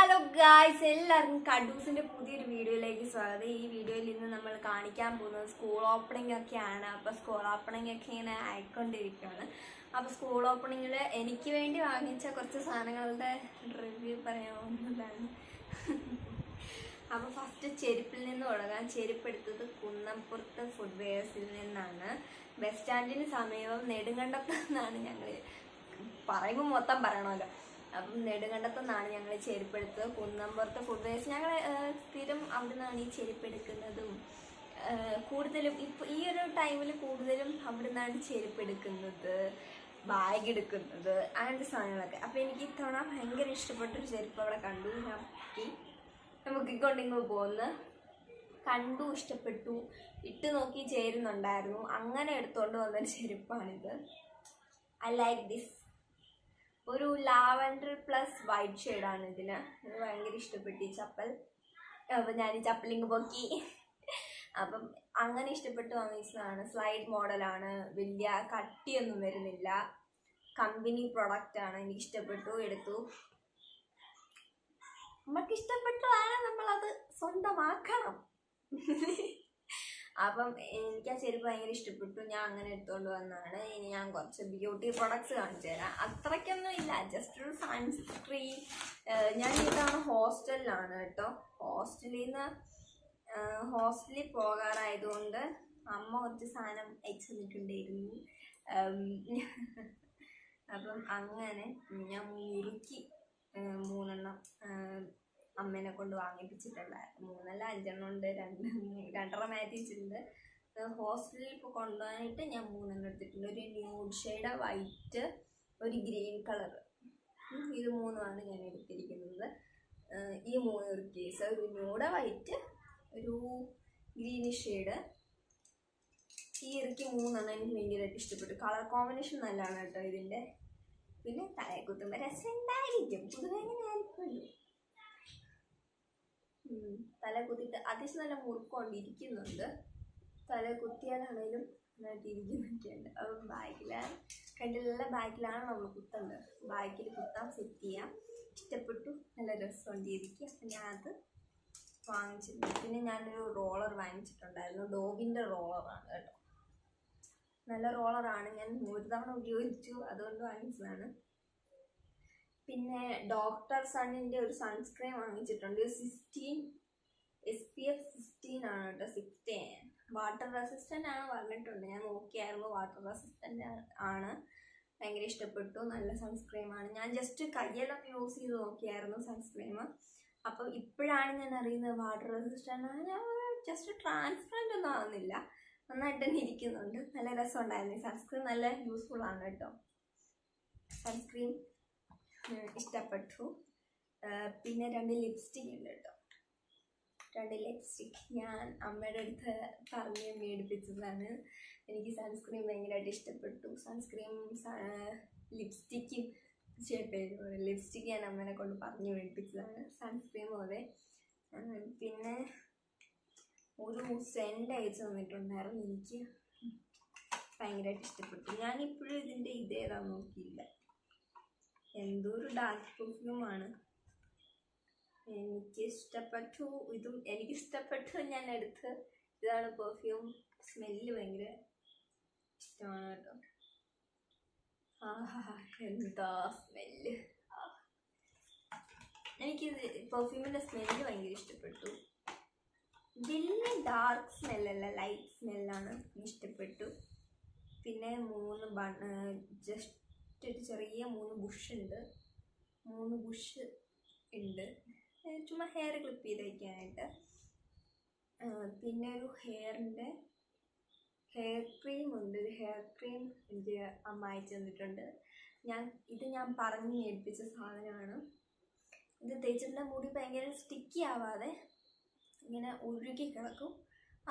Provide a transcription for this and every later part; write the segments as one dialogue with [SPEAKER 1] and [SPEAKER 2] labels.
[SPEAKER 1] Hello guys, എല്ലാവർക്കും കഡൂസിന്റെ പുതിയൊരു വീഡിയോയിലേക്ക് സ്വാഗതം. ഈ വീഡിയോയിൽ ഇന്ന് നമ്മൾ കാണിക്കാൻ പോകുന്നത് സ്കൂൾ ഓപ്പണിംഗ് ഒക്കെയാണ്. അപ്പോൾ സ്കൂൾ ഓപ്പണിംഗ് ഒക്കെ ഇങ്ങനെ ആയിക്കൊണ്ടിരിക്കുകയാണ്. അപ്പോൾ സ്കൂൾ ഓപ്പണിങ്ങിൽ എനിക്ക് വേണ്ടി വാങ്ങിച്ച കുറച്ച് സാധനങ്ങളുടെ റിവ്യൂ പറയാവുന്നതാണ്. അപ്പോൾ ഫസ്റ്റ് ചെരുപ്പിൽ നിന്ന് തുടങ്ങാം. ചെരുപ്പ് എടുത്തത് കുന്നംപുറത്ത് ഫുട്വെയർസിൽ നിന്നാണ്. ബസ് സ്റ്റാൻഡിന് സമീപം നെടുങ്കണ്ടത്ത് നിന്നാണ്. ഞങ്ങൾ പറയുമ്പോൾ മൊത്തം പറയണമല്ലോ. അപ്പം നെടുങ്കണ്ടത്തു നിന്നാണ് ഞങ്ങൾ ചെരുപ്പെടുത്തത്. കുന്നംപുറത്തെ ഫുട്വെയർസ് ഞങ്ങൾ സ്ഥിരം അവിടെ നിന്നാണ് ഈ ചെരുപ്പെടുക്കുന്നതും. കൂടുതലും ഇപ്പോൾ ഈ ഒരു ടൈമിൽ കൂടുതലും അവിടെ നിന്നാണ് ചെരുപ്പെടുക്കുന്നത്, ബാഗ് എടുക്കുന്നത്, അങ്ങനത്തെ സാധനങ്ങളൊക്കെ. അപ്പോൾ എനിക്ക് ഇത്തവണ ഭയങ്കര ഇഷ്ടപ്പെട്ടൊരു ചെരുപ്പ് അവിടെ കണ്ടു. ഞാൻ നമുക്കിക്കൊണ്ടിങ്ങ് പോകുന്നു, കണ്ടു, ഇഷ്ടപ്പെട്ടു, ഇട്ട് നോക്കി ചേരുന്നുണ്ടായിരുന്നു. അങ്ങനെ എടുത്തുകൊണ്ട് വന്നൊരു ചെരുപ്പാണിത്. I like this. ഒരു ലാവൻഡർ പ്ലസ് വൈറ്റ് ഷെയ്ഡാണ് ഇതിന്. എനിക്ക് ഭയങ്കര ഇഷ്ടപ്പെട്ടു ഈ ചപ്പൽ. അപ്പം ഞാൻ ഈ ചപ്പലിങ് പൊക്കി. അപ്പം അങ്ങനെ ഇഷ്ടപ്പെട്ട് വാങ്ങിച്ചതാണ്. സ്ലൈഡ് മോഡലാണ്, വലിയ കട്ടിയൊന്നും വരുന്നില്ല, കമ്പനി പ്രൊഡക്റ്റാണ്. എനിക്ക് ഇഷ്ടപ്പെട്ടു, എടുത്തു. നമുക്ക് ഇഷ്ടപ്പെട്ടതാണ്, നമ്മളത് സ്വന്തമാക്കണം. അപ്പം എനിക്ക് ആ ചെരുപ്പ് ഭയങ്കര ഇഷ്ടപ്പെട്ടു. ഞാൻ അങ്ങനെ എടുത്തുകൊണ്ട് വന്നതാണ്. ഇനി ഞാൻ കുറച്ച് ബ്യൂട്ടി പ്രൊഡക്ട്സ് കാണിച്ചു തരാം. അത്രയ്ക്കൊന്നും ഇല്ല, ജസ്റ്റ് ഒരു സൺസ്ക്രീൻ. ഞാൻ ഇതാണ് ഹോസ്റ്റലിലാണ് കേട്ടോ. ഹോസ്റ്റലിൽ പോകാറായതുകൊണ്ട് അമ്മ കുറച്ച് സാധനം അയച്ചു തന്നിട്ടുണ്ടായിരുന്നു. അപ്പം അങ്ങനെ ഞാൻ മുറുക്കി 3 അമ്മേനെ കൊണ്ട് വാങ്ങിപ്പിച്ചിട്ടുണ്ടായിരുന്നു. 3 5 ഉണ്ട്, 2 മാറ്റി വെച്ചിട്ടുണ്ട്. ഹോസ്റ്റലിൽ ഇപ്പോൾ കൊണ്ടുപോകാനായിട്ട് ഞാൻ 3 എടുത്തിട്ടുണ്ട്. ഒരു ന്യൂഡ് ഷെയ്ഡ് വൈറ്റ്, ഒരു ഗ്രീൻ കളർ. ഇത് 3 ഞാൻ എടുത്തിരിക്കുന്നത്. ഈ 3 ഒരു കേസ്, ഒരു ന്യൂഡ് വൈറ്റ്, ഒരു ഗ്രീനിഷ് ഷെയ്ഡ്. ഈ ഇറക്കി 3 എനിക്ക് ഭയങ്കരമായിട്ട് ഇഷ്ടപ്പെട്ടു. കളർ കോമ്പിനേഷൻ നല്ലതാണ് കേട്ടോ ഇതിൻ്റെ. പിന്നെ തലയെ കുത്തുമ്പോൾ രസം ഉണ്ടായിരിക്കും, പൊതുവെ എങ്ങനെ ആയിരിക്കുമല്ലോ. തല കുത്തിയിട്ട് അത്യാവശ്യം നല്ല മുറുക്കൊണ്ടിരിക്കുന്നുണ്ട്. തല കുത്തിയാലാണേലും നന്നായിട്ട് ഇരിക്കുന്നൊക്കെയുണ്ട്. അപ്പം ബാഗിലാണ്, ഫ്രണ്ടിലെല്ലാം ബാഗിലാണ് നമ്മൾ കുത്തേണ്ടത്. ബാഗിൽ കുത്താൻ സെറ്റ് ചെയ്യാം. ഇഷ്ടപ്പെട്ടു, നല്ല രസമുണ്ടിരിക്കുക. അപ്പം ഞാനത് വാങ്ങിച്ചിട്ടുണ്ട്. പിന്നെ ഞാനൊരു റോളർ വാങ്ങിച്ചിട്ടുണ്ടായിരുന്നു. ഡോവിൻ്റെ റോളറാണ് കേട്ടോ. നല്ല റോളറാണ്. ഞാൻ 1 തവണ ഉപയോഗിച്ചു, അതുകൊണ്ട് വാങ്ങിച്ചതാണ്. പിന്നെ ഡോക്ടർ സണ്ണിൻ്റെ ഒരു സൺസ്ക്രീൻ വാങ്ങിച്ചിട്ടുണ്ട്. 16 SPF 16 ആണ് കേട്ടോ. 16 വാട്ടർ റെസിസ്റ്റൻ്റ് ആണ് പറഞ്ഞിട്ടുണ്ട്. ഞാൻ നോക്കിയായിരുന്നു, വാട്ടർ റെസിസ്റ്റൻ്റ് ആണ്. ഭയങ്കര ഇഷ്ടപ്പെട്ടു, നല്ല സൺസ്ക്രീമാണ്. ഞാൻ ജസ്റ്റ് കയ്യെല്ലാം യൂസ് ചെയ്ത് നോക്കിയായിരുന്നു സൺസ്ക്രീം. അപ്പം ഇപ്പോഴാണ് ഞാൻ അറിയുന്നത് വാട്ടർ റെസിസ്റ്റൻ്റ് ആണ്. ജസ്റ്റ് ട്രാൻസ്പെറൻ്റ് ഒന്നും ആവുന്നില്ല, നന്നായിട്ട് തന്നെ ഇരിക്കുന്നുണ്ട്. നല്ല രസമുണ്ടായിരുന്നു. സൺസ്ക്രീൻ നല്ല യൂസ്ഫുള്ളാണ് കേട്ടോ. സൺസ്ക്രീൻ ഇഷ്ടപ്പെട്ടു. പിന്നെ 2 ലിപ്സ്റ്റിക് ഉണ്ട് കേട്ടോ. 2 ലിപ്സ്റ്റിക് ഞാൻ അമ്മയുടെ അടുത്ത് പറഞ്ഞ് മേടിപ്പിച്ചതാണ്. എനിക്ക് സൺസ്ക്രീൻ ഭയങ്കരമായിട്ട് ഇഷ്ടപ്പെട്ടു. ലിപ്സ്റ്റിക്ക് ഞാൻ അമ്മേനെ കൊണ്ട് പറഞ്ഞ് മേടിപ്പിച്ചതാണ്. സൺസ്ക്രീൻ പോലെ. പിന്നെ ഒരു സെൻറ്റ് അയച്ചു തന്നിട്ടുണ്ടായിരുന്നു. എനിക്ക് ഭയങ്കരമായിട്ട് ഇഷ്ടപ്പെട്ടു. ഞാനിപ്പോഴും ഇതിൻ്റെ ഇതേതാന്ന് നോക്കിയില്ല. എന്തോ ഒരു ഡാർക്ക് പെർഫ്യൂമാണ്. എനിക്കിഷ്ടപ്പെട്ടു, ഇതും എനിക്കിഷ്ടപ്പെട്ടു. ഞാൻ എടുത്ത് ഇതാണ് പെർഫ്യൂം. സ്മെല്ല് ഭയങ്കര ഇഷ്ടമാണ് കേട്ടോ. എന്താ സ്മെല്ല്! എനിക്കിത് പെർഫ്യൂമിൻ്റെ സ്മെല്ല് ഭയങ്കര ഇഷ്ടപ്പെട്ടു. വലിയ ഡാർക്ക് സ്മെല്ലല്ല, ലൈറ്റ് സ്മെല്ലാണ്, ഇഷ്ടപ്പെട്ടു. പിന്നെ 3 ജസ്റ്റ് ഒരു ചെറിയ 3 ബുഷ് ഉണ്ട്. 3 ബുഷ് ഉണ്ട്, ചുമ്മാ ഹെയർ ക്ലിപ്പ് ചെയ്ത് വയ്ക്കാനായിട്ട്. പിന്നെ ഒരു ഹെയർ ക്രീം ഉണ്ട്. ഒരു ഹെയർ ക്രീം എനിക്ക് അമ്മ അയച്ചു തന്നിട്ടുണ്ട്. ഞാൻ പറഞ്ഞ് മേടിപ്പിച്ച സാധനമാണ്. ഇത് തേച്ചിട്ടുള്ള മുടി ഭയങ്കര സ്റ്റിക്കി ആവാതെ ഇങ്ങനെ ഒഴുകി കിടക്കും.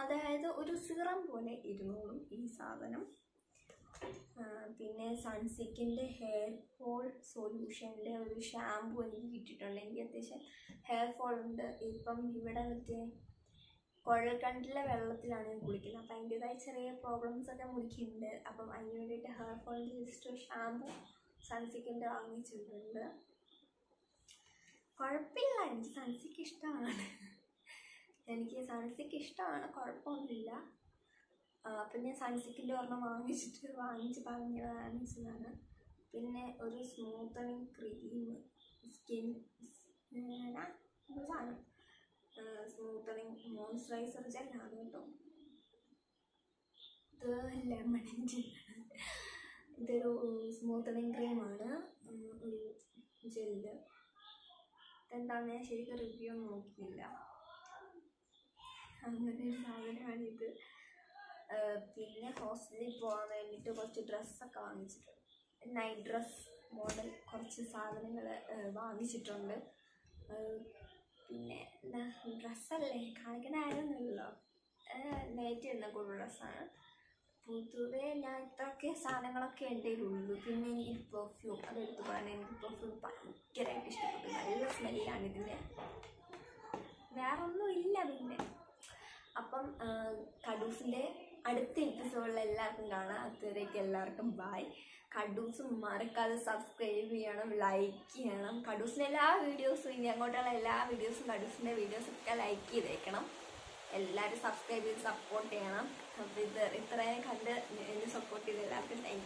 [SPEAKER 1] അതായത് ഒരു സിറം പോലെ ഇരുന്നോളും ഈ സാധനം. പിന്നെ സൺസിൽക്കിൻ്റെ ഹെയർ ഫോൾ സൊല്യൂഷൻ്റെ ഒരു ഷാമ്പു എനിക്ക് കിട്ടിയിട്ടുണ്ട്. എനിക്ക് അത്യാവശ്യം ഹെയർ ഫോൾ ഉണ്ട്. ഇപ്പം ഇവിടെ മറ്റേ കുഴൽക്കിണറ്റിലെ വെള്ളത്തിലാണ് ഞാൻ കുളിക്കുന്നത്. അപ്പം അതിൻ്റെതായ ചെറിയ പ്രോബ്ലംസൊക്കെ മുടിക്കുന്നുണ്ട്. അപ്പം അതിന് വേണ്ടിയിട്ട് ഹെയർ ഫോളിൻ്റെ ജസ്റ്റ് ഷാമ്പു സൺസിൽക്കിൻ്റെ വാങ്ങിച്ചിട്ടുണ്ട്. കുഴപ്പമില്ല, എനിക്ക് സൺസിക്ക് ഇഷ്ടമാണ്. എനിക്ക് സൺസിക്ക് ഇഷ്ടമാണ്, കുഴപ്പമൊന്നുമില്ല. അപ്പം ഞാൻ സൺസിക്കിൻ്റെ ഒരെണ്ണം വാങ്ങിച്ചതാണ്. പിന്നെ ഒരു സ്മൂത്തനിങ് ക്രീം, സ്കിൻ സാധനം സ്മൂത്തനിങ് മോയ്സ്ചറൈസർ ജെല്ലാണ് കേട്ടോ. ഇത് ലെമണിൻ്റെ ഇതൊരു സ്മൂത്തനിങ് ക്രീമാണ്, ഒരു ജെല്ല്. ഇതെന്താണെന്ന് ഞാൻ ശരിക്കും റിവ്യൂ ഒന്നും നോക്കിയില്ല. അങ്ങനെ ഒരു സാധനമാണിത്. പിന്നെ ഹോസ്റ്റലിൽ പോകാൻ വേണ്ടിയിട്ട് കുറച്ച് ഡ്രസ്സൊക്കെ വാങ്ങിച്ചിട്ടുണ്ട്. നൈറ്റ് ഡ്രസ് മോഡൽ കുറച്ച് സാധനങ്ങൾ വാങ്ങിച്ചിട്ടുണ്ട്. പിന്നെ എന്താ ഡ്രസ്സല്ലേ കാണിക്കണമായിരുന്നല്ലോ, നൈറ്റ് ഇടുന്ന കൂടുതൽ ഡ്രസ്സാണ്. പൊതുവേ ഞാൻ ഇത്രയൊക്കെ സാധനങ്ങളൊക്കെ എൻ്റെ കയ്യിലുള്ളൂ. പിന്നെ എനിക്ക് പെർഫ്യൂം അതെടുത്ത് പറയാൻ, എനിക്ക് പെർഫ്യൂം ഭയങ്കരമായിട്ട് ഇഷ്ടപ്പെട്ടു. നല്ല സ്മെല്ലാണ് ഇതിൻ്റെ, വേറെ ഒന്നും ഇല്ല. പിന്നെ അപ്പം കഡൂസിൻ്റെ അടുത്ത എപ്പിസോഡിൽ എല്ലാവർക്കും കാണാം. അതുവരേക്കും എല്ലാവർക്കും ബായ്. കഡൂസും മറക്കാതെ സബ്സ്ക്രൈബ് ചെയ്യണം, ലൈക്ക് ചെയ്യണം. കഡൂസിൻ്റെ എല്ലാ വീഡിയോസും, ഇനി അങ്ങോട്ടുള്ള എല്ലാ വീഡിയോസും, കഡൂസിൻ്റെ വീഡിയോസൊക്കെ ലൈക്ക് ചെയ്തേക്കണം. എല്ലാവരും സബ്സ്ക്രൈബ് ചെയ്ത് സപ്പോർട്ട് ചെയ്യണം. അപ്പോൾ ഇത്രയും കണ്ട് എന്നെ സപ്പോർട്ട് ചെയ്ത് എല്ലാവർക്കും താങ്ക് യു.